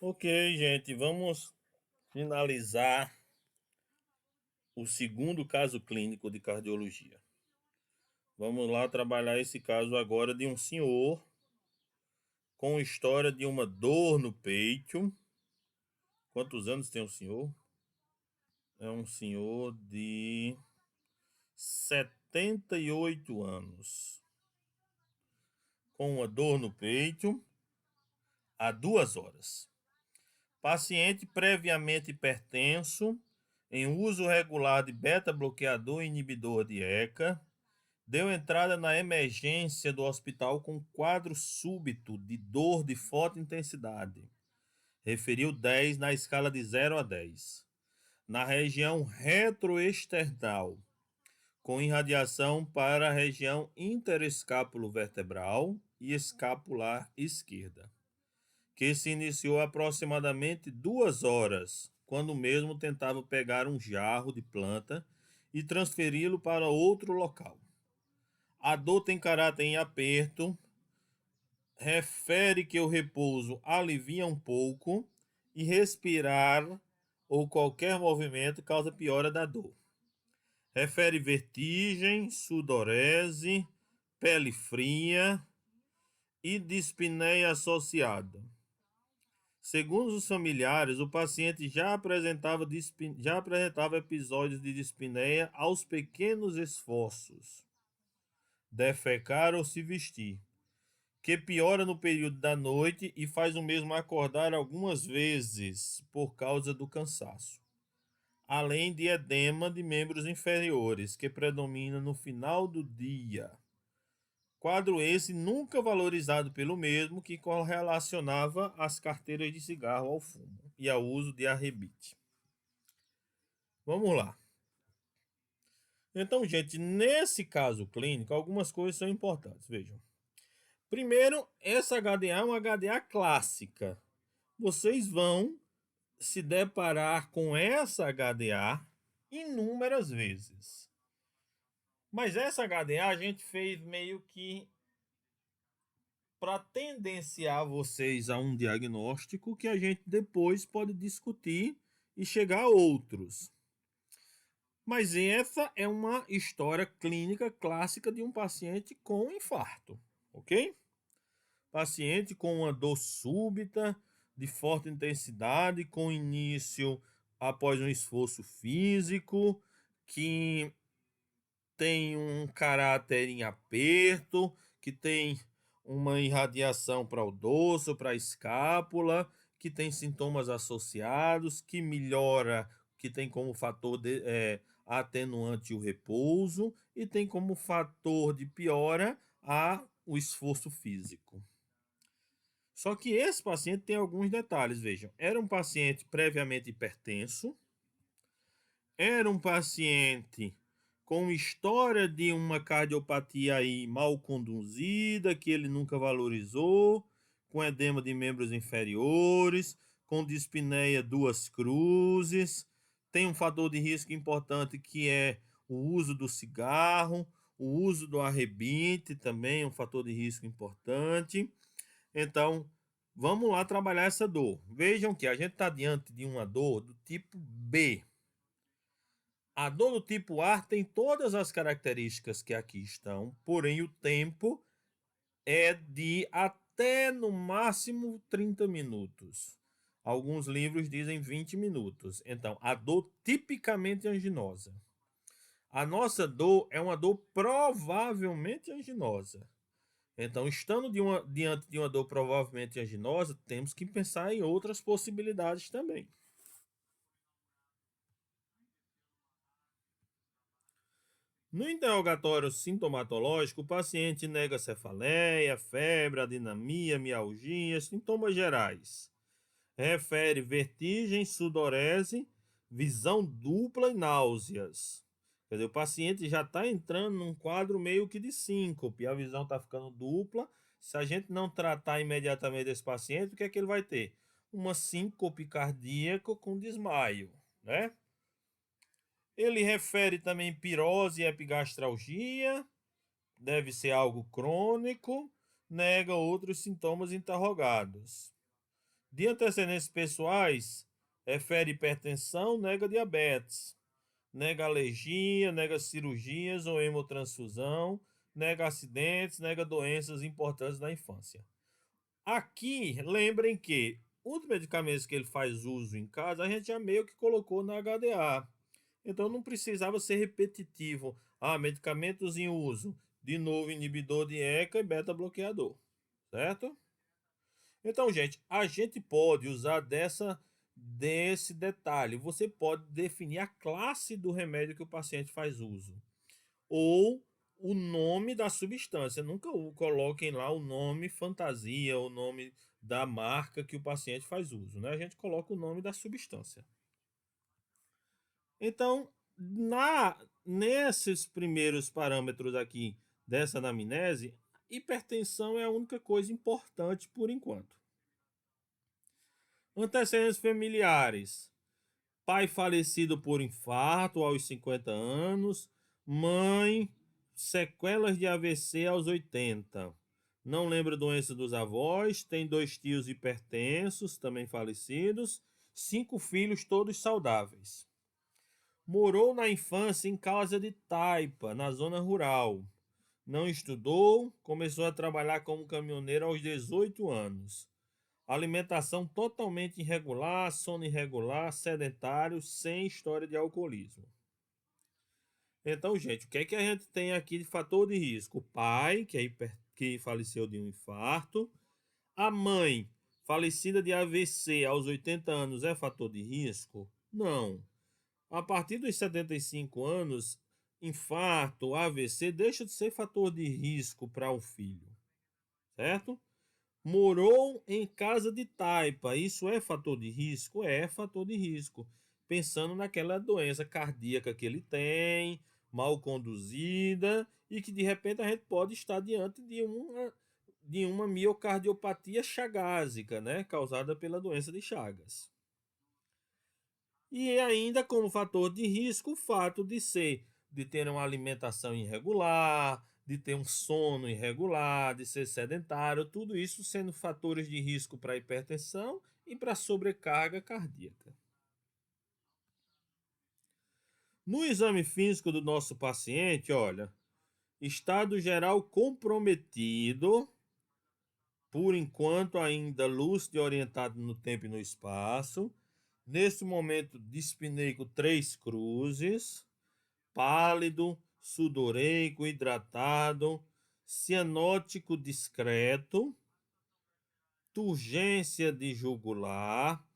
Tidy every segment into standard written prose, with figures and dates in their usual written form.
Ok, gente, vamos finalizar o segundo caso clínico de cardiologia. Vamos lá trabalhar esse caso agora de um senhor com história de uma dor no peito. Quantos anos tem o senhor? É um senhor de 78 anos, com uma dor no peito há 2 horas. Paciente previamente hipertenso, em uso regular de beta-bloqueador inibidor de ECA, deu entrada na emergência do hospital com quadro súbito de dor de forte intensidade. Referiu 10 na escala de 0 a 10. Na região retroesternal, com irradiação para a região interescápulo-vertebral e escapular esquerda, que se iniciou aproximadamente 2 horas, quando o mesmo tentava pegar um jarro de planta e transferi-lo para outro local. A dor tem caráter em aperto, refere que o repouso alivia um pouco e respirar ou qualquer movimento causa piora da dor. Refere vertigem, sudorese, pele fria e dispneia associada. Segundo os familiares, o paciente já apresentava episódios de dispneia aos pequenos esforços, defecar ou se vestir, que piora no período da noite e faz o mesmo acordar algumas vezes por causa do cansaço, além de edema de membros inferiores, que predomina no final do dia. Quadro esse nunca valorizado pelo mesmo, que correlacionava as carteiras de cigarro ao fumo e ao uso de arrebite. Vamos lá. Então, gente, nesse caso clínico, algumas coisas são importantes. Vejam. Primeiro, essa HDA é uma HDA clássica. Vocês vão se deparar com essa HDA inúmeras vezes. Mas essa HDA a gente fez meio que para tendenciar vocês a um diagnóstico que a gente depois pode discutir e chegar a outros. Mas essa é uma história clínica clássica de um paciente com infarto, ok? Paciente com uma dor súbita, de forte intensidade, com início após um esforço físico, que tem um caráter em aperto, que tem uma irradiação para o dorso, para a escápula, que tem sintomas associados, que melhora, que tem como fator atenuante o repouso e tem como fator de piora o esforço físico. Só que esse paciente tem alguns detalhes, vejam. Era um paciente previamente hipertenso, era um paciente com história de uma cardiopatia aí mal conduzida, que ele nunca valorizou, com edema de membros inferiores, com dispneia duas cruzes, tem um fator de risco importante que é o uso do cigarro, o uso do arrebite também é um fator de risco importante. Então, vamos lá trabalhar essa dor. Vejam que a gente está diante de uma dor do tipo B. A dor do tipo A tem todas as características que aqui estão, porém o tempo é de até no máximo 30 minutos. Alguns livros dizem 20 minutos. Então, a dor tipicamente anginosa. A nossa dor é uma dor provavelmente anginosa. Então, estando diante de uma dor provavelmente anginosa, temos que pensar em outras possibilidades também. No interrogatório sintomatológico, o paciente nega cefaleia, febre, adinamia, mialgia, sintomas gerais. Refere vertigem, sudorese, visão dupla e náuseas. Quer dizer, o paciente já está entrando num quadro meio que de síncope, a visão está ficando dupla. Se a gente não tratar imediatamente esse paciente, o que é que ele vai ter? Uma síncope cardíaca com desmaio, né? Ele refere também pirose e epigastralgia, deve ser algo crônico, nega outros sintomas interrogados. De antecedentes pessoais, refere hipertensão, nega diabetes, nega alergia, nega cirurgias ou hemotransfusão, nega acidentes, nega doenças importantes na infância. Aqui, lembrem que os medicamentos que ele faz uso em casa, a gente já meio que colocou na HDA. Então não precisava ser repetitivo. Medicamentos em uso. De novo, inibidor de ECA e beta-bloqueador. Certo? Então, gente, a gente pode usar desse detalhe. Você pode definir a classe do remédio que o paciente faz uso. Ou o nome da substância. Nunca coloquem lá o nome fantasia, o nome da marca que o paciente faz uso, né? A gente coloca o nome da substância. Então, nesses primeiros parâmetros aqui dessa anamnese, hipertensão é a única coisa importante por enquanto. Antecedentes familiares. Pai falecido por infarto aos 50 anos. Mãe, sequelas de AVC aos 80. Não lembra doença dos avós. Tem 2 tios hipertensos, também falecidos. 5 filhos, todos saudáveis. Morou na infância em casa de taipa, na zona rural. Não estudou, começou a trabalhar como caminhoneiro aos 18 anos. Alimentação totalmente irregular, sono irregular, sedentário, sem história de alcoolismo. Então, gente, o que é que a gente tem aqui de fator de risco? O pai, que faleceu de um infarto. A mãe, falecida de AVC aos 80 anos, é fator de risco? Não. A partir dos 75 anos, infarto, AVC deixa de ser fator de risco para o filho, certo? Morou em casa de taipa, isso é fator de risco? É fator de risco. Pensando naquela doença cardíaca que ele tem, mal conduzida, e que de repente a gente pode estar diante de uma miocardiopatia chagásica, né? Causada pela doença de Chagas. E ainda como fator de risco, o fato de ter uma alimentação irregular, de ter um sono irregular, de ser sedentário, tudo isso sendo fatores de risco para hipertensão e para sobrecarga cardíaca. No exame físico do nosso paciente, olha, estado geral comprometido, por enquanto ainda lúcido e orientado no tempo e no espaço. Nesse momento, dispneico 3 cruzes, pálido, sudoreico, hidratado, cianótico discreto, turgência de jugular.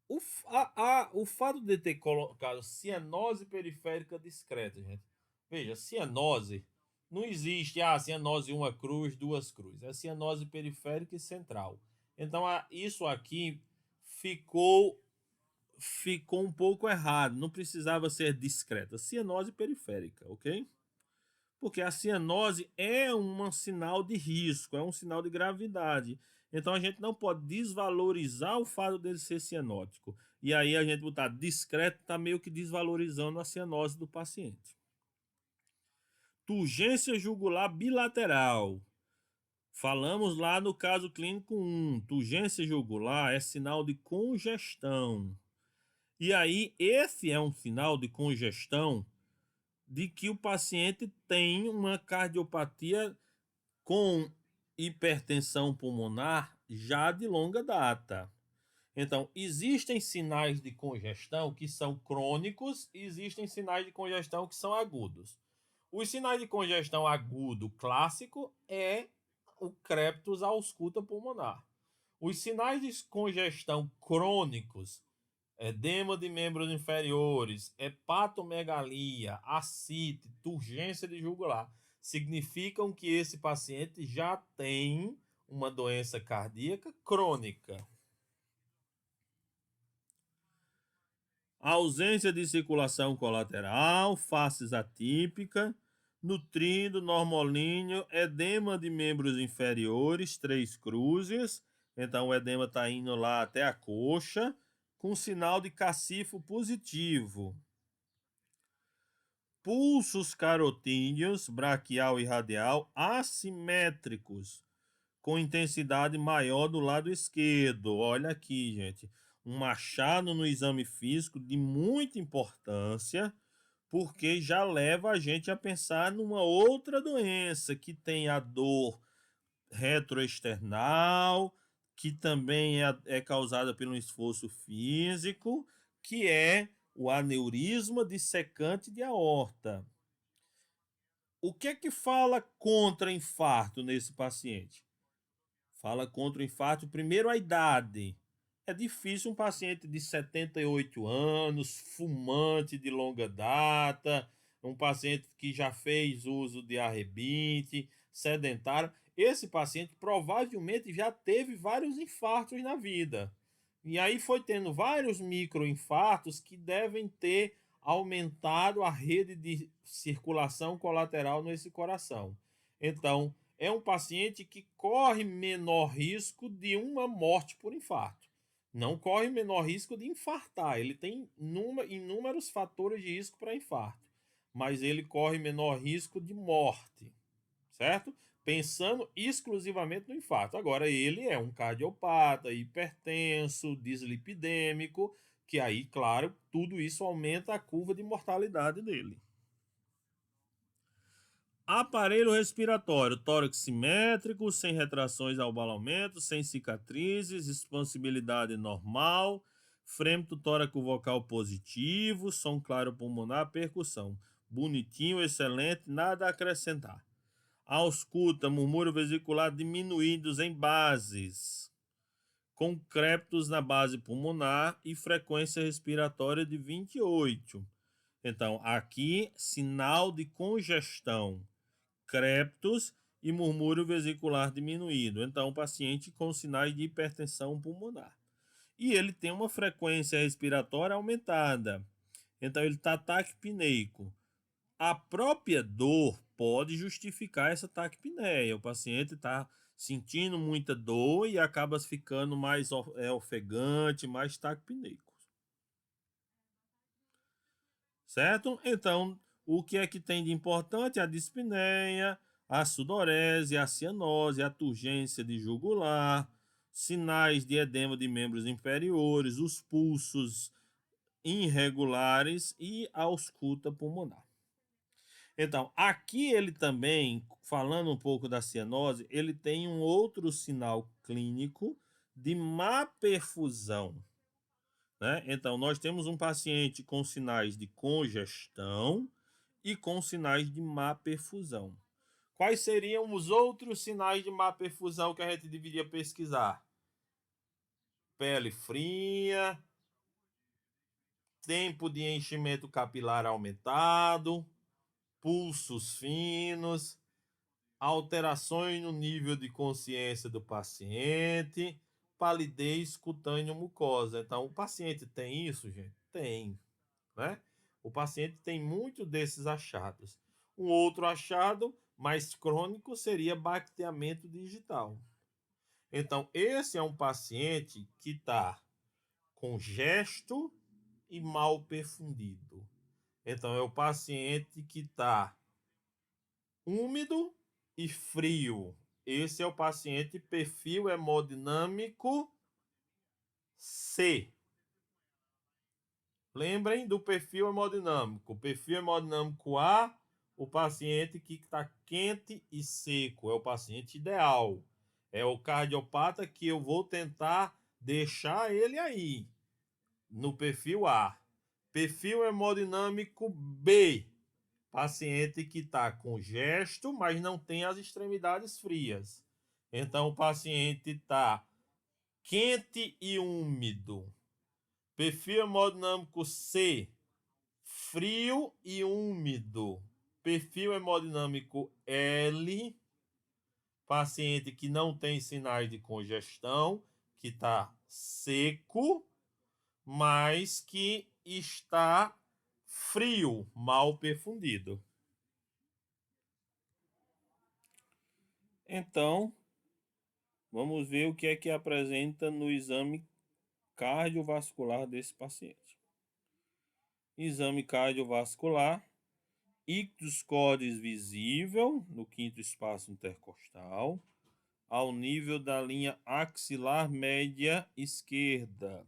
O fato de ter colocado cianose periférica discreta, gente. Veja, cianose não existe, cianose uma cruz, 2 cruzes. É cianose periférica e central. Então, isso aqui ficou um pouco errado. Não precisava ser discreta. Cianose periférica, ok? Porque a cianose é um sinal de risco, é um sinal de gravidade. Então a gente não pode desvalorizar o fato dele ser cianótico. E aí a gente botar discreto está meio que desvalorizando a cianose do paciente. Turgência jugular bilateral. Falamos lá no caso clínico 1. Turgência jugular é sinal de congestão. E aí esse é um sinal de congestão de que o paciente tem uma cardiopatia com hipertensão pulmonar já de longa data. Então, existem sinais de congestão que são crônicos e existem sinais de congestão que são agudos. Os sinais de congestão agudo clássico é o crepitus ausculta pulmonar. Os sinais de congestão crônicos, edema de membros inferiores, hepatomegalia, ascite, turgência de jugular, significam que esse paciente já tem uma doença cardíaca crônica. Ausência de circulação colateral, faces atípica, nutrido, normolíneo, edema de membros inferiores, 3 cruzes. Então o edema está indo lá até a coxa, com sinal de cacifo positivo. Pulsos carotídeos, braquial e radial, assimétricos, com intensidade maior do lado esquerdo. Olha aqui, gente, um achado no exame físico de muita importância, porque já leva a gente a pensar numa outra doença que tem a dor retroesternal, que também é causada pelo esforço físico, que é o aneurisma dissecante de aorta. O que é que fala contra infarto nesse paciente? Fala contra o infarto, primeiro a idade. É difícil um paciente de 78 anos, fumante de longa data, um paciente que já fez uso de arrebite, sedentário. Esse paciente provavelmente já teve vários infartos na vida. E aí foi tendo vários microinfartos que devem ter aumentado a rede de circulação colateral nesse coração. Então, é um paciente que corre menor risco de uma morte por infarto. Não corre menor risco de infartar. Ele tem inúmeros fatores de risco para infarto, mas ele corre menor risco de morte, certo? Pensando exclusivamente no infarto. Agora, ele é um cardiopata, hipertenso, dislipidêmico, que aí, claro, tudo isso aumenta a curva de mortalidade dele. Aparelho respiratório, tórax simétrico, sem retrações ao balamento, sem cicatrizes, expansibilidade normal, frêmito tóraco vocal positivo, som claro pulmonar, percussão. Bonitinho, excelente, nada a acrescentar. Ausculta, murmúrio vesicular diminuídos em bases, com crépitos na base pulmonar e frequência respiratória de 28. Então, aqui, sinal de congestão, crépitos e murmúrio vesicular diminuído. Então, paciente com sinais de hipertensão pulmonar. E ele tem uma frequência respiratória aumentada. Então, ele está taquipneico. A própria dor pode justificar essa taquipneia. O paciente está sentindo muita dor e acaba ficando mais ofegante, mais taquipneico. Certo? Então, o que é que tem de importante? A dispneia, a sudorese, a cianose, a turgência de jugular, sinais de edema de membros inferiores, os pulsos irregulares e a ausculta pulmonar. Então, aqui ele também, falando um pouco da cianose, ele tem um outro sinal clínico de má perfusão. Né? Então, nós temos um paciente com sinais de congestão e com sinais de má perfusão. Quais seriam os outros sinais de má perfusão que a gente deveria pesquisar? Pele fria, tempo de enchimento capilar aumentado, pulsos finos, alterações no nível de consciência do paciente, palidez cutânea mucosa. Então, o paciente tem isso, gente? Tem, né? O paciente tem muito desses achados. Um outro achado mais crônico seria bacteamento digital. Então, esse é um paciente que está congesto e mal perfundido. Então, é o paciente que está úmido e frio. Esse é o paciente perfil hemodinâmico C. Lembrem do perfil hemodinâmico. Perfil hemodinâmico A, o paciente que está quente e seco. É o paciente ideal. É o cardiopata que eu vou tentar deixar ele aí, no perfil A. Perfil hemodinâmico B, paciente que está congesto, mas não tem as extremidades frias. Então, o paciente está quente e úmido. Perfil hemodinâmico C, frio e úmido. Perfil hemodinâmico L, paciente que não tem sinais de congestão, que está seco, mas que está frio, mal perfundido. Então, vamos ver o que é que apresenta no exame cardiovascular desse paciente. Exame cardiovascular, ictus cordis visível no quinto espaço intercostal, ao nível da linha axilar média esquerda.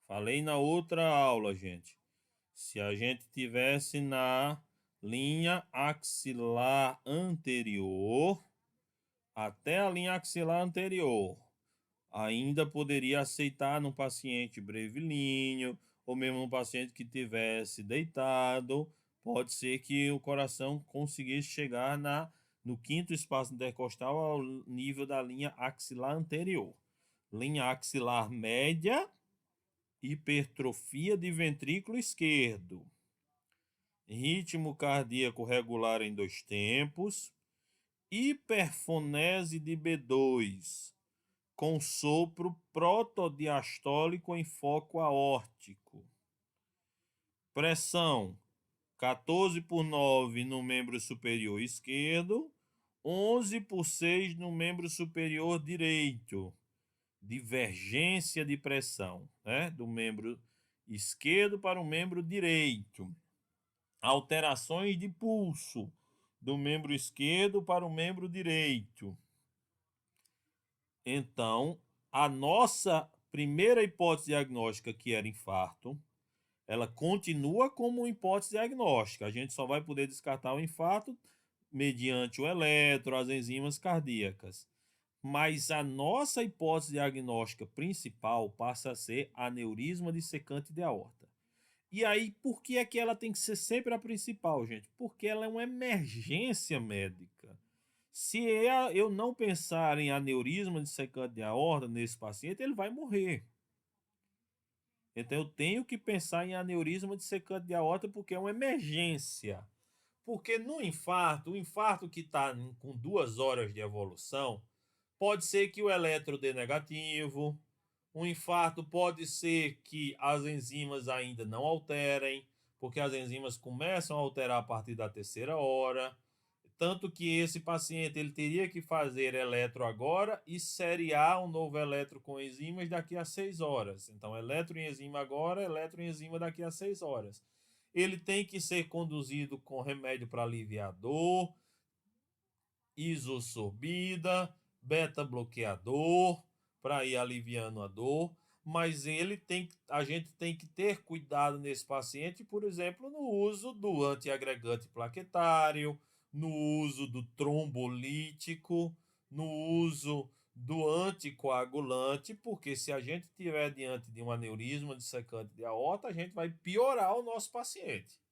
Falei na outra aula, gente. Se a gente tivesse na linha axilar anterior, até a linha axilar anterior, ainda poderia aceitar no paciente brevilíneo, ou mesmo no paciente que tivesse deitado, pode ser que o coração conseguisse chegar no quinto espaço intercostal ao nível da linha axilar anterior. Linha axilar média, hipertrofia de ventrículo esquerdo. Ritmo cardíaco regular em 2 tempos. Hiperfonese de B2, com sopro protodiastólico em foco aórtico. Pressão 14/9 no membro superior esquerdo, 11/6 no membro superior direito. Divergência de pressão, né, do membro esquerdo para o membro direito. Alterações de pulso do membro esquerdo para o membro direito. Então, a nossa primeira hipótese diagnóstica, que era infarto, ela continua como hipótese diagnóstica. A gente só vai poder descartar o infarto mediante o eletro, as enzimas cardíacas. Mas a nossa hipótese diagnóstica principal passa a ser aneurisma dissecante de aorta. E aí, por que é que ela tem que ser sempre a principal, gente? Porque ela é uma emergência médica. Se eu não pensar em aneurisma dissecante de aorta nesse paciente, ele vai morrer. Então eu tenho que pensar em aneurisma dissecante de aorta porque é uma emergência. Porque no infarto, o infarto que está com 2 horas de evolução, pode ser que o eletro dê negativo. Um infarto pode ser que as enzimas ainda não alterem, porque as enzimas começam a alterar a partir da 3ª hora. Tanto que esse paciente ele teria que fazer eletro agora e seriar um novo eletro com enzimas daqui a 6 horas. Então, eletro em enzima agora, eletro em enzima daqui a 6 horas. Ele tem que ser conduzido com remédio para aliviar dor, isosorbida, beta-bloqueador, para ir aliviando a dor. Mas a gente tem que ter cuidado nesse paciente, por exemplo, no uso do antiagregante plaquetário, no uso do trombolítico, no uso do anticoagulante, porque se a gente estiver diante de um aneurisma dissecante de aorta, a gente vai piorar o nosso paciente.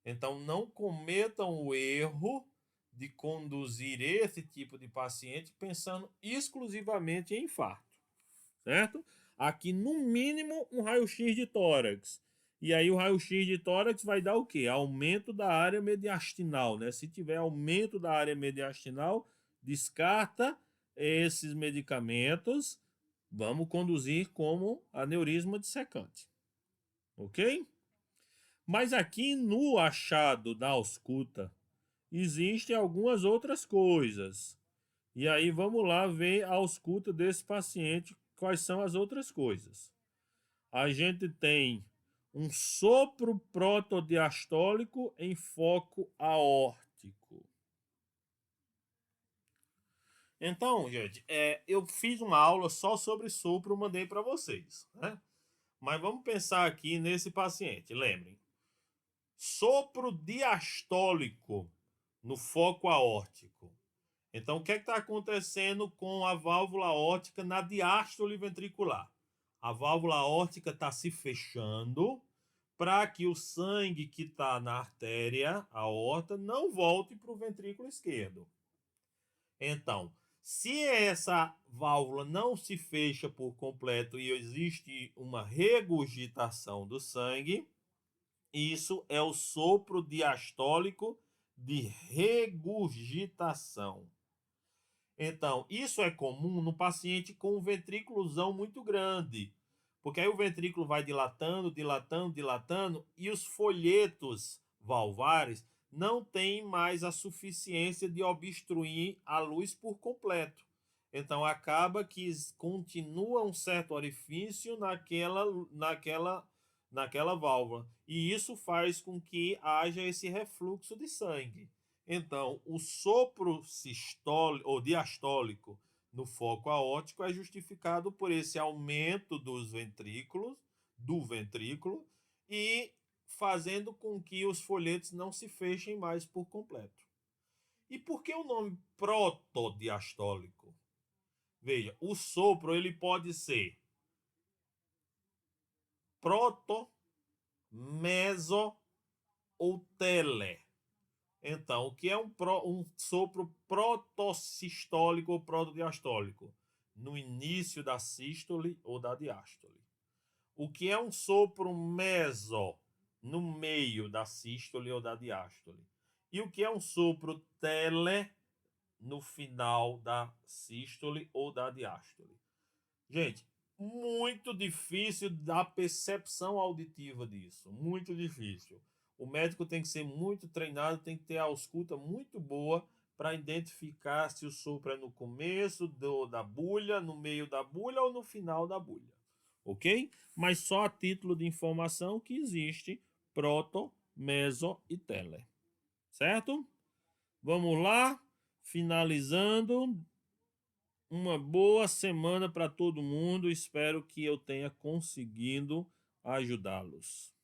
Então, não cometam o erro de conduzir esse tipo de paciente pensando exclusivamente em infarto, certo? Aqui, no mínimo, um raio-x de tórax. E aí o raio-x de tórax vai dar o quê? Aumento da área mediastinal, né? Se tiver aumento da área mediastinal, descarta esses medicamentos, vamos conduzir como aneurisma dissecante. Ok? Mas aqui no achado da ausculta, existem algumas outras coisas. E aí vamos lá ver a ausculta desse paciente, quais são as outras coisas. A gente tem um sopro protodiastólico em foco aórtico. Então, gente, eu fiz uma aula só sobre sopro, mandei para vocês, né? Mas vamos pensar aqui nesse paciente, lembrem. Sopro diastólico no foco aórtico. Então, o que está acontecendo com a válvula aórtica na diástole ventricular? A válvula aórtica está se fechando para que o sangue que está na artéria aorta não volte para o ventrículo esquerdo. Então, se essa válvula não se fecha por completo e existe uma regurgitação do sangue, isso é o sopro diastólico de regurgitação. Então, isso é comum no paciente com um ventrículozão muito grande, porque aí o ventrículo vai dilatando, dilatando, dilatando, e os folhetos valvares não têm mais a suficiência de obstruir a luz por completo. Então, acaba que continua um certo orifício naquela válvula. E isso faz com que haja esse refluxo de sangue. Então, o sopro sistólico ou diastólico no foco aórtico é justificado por esse aumento dos ventrículos, do ventrículo, e fazendo com que os folhetos não se fechem mais por completo. E por que o nome protodiastólico? Veja, o sopro ele pode ser proto, meso ou tele. Então, o que é um sopro protossistólico ou protodiastólico? No início da sístole ou da diástole. O que é um sopro meso? No meio da sístole ou da diástole. E o que é um sopro tele? No final da sístole ou da diástole. Gente, muito difícil da percepção auditiva disso, muito difícil. O médico tem que ser muito treinado, tem que ter a ausculta muito boa para identificar se o sopro é no começo da bulha, no meio da bulha ou no final da bulha. Ok? Mas só a título de informação que existe proto, meso e tele. Certo? Vamos lá, finalizando. Uma boa semana para todo mundo. Espero que eu tenha conseguido ajudá-los.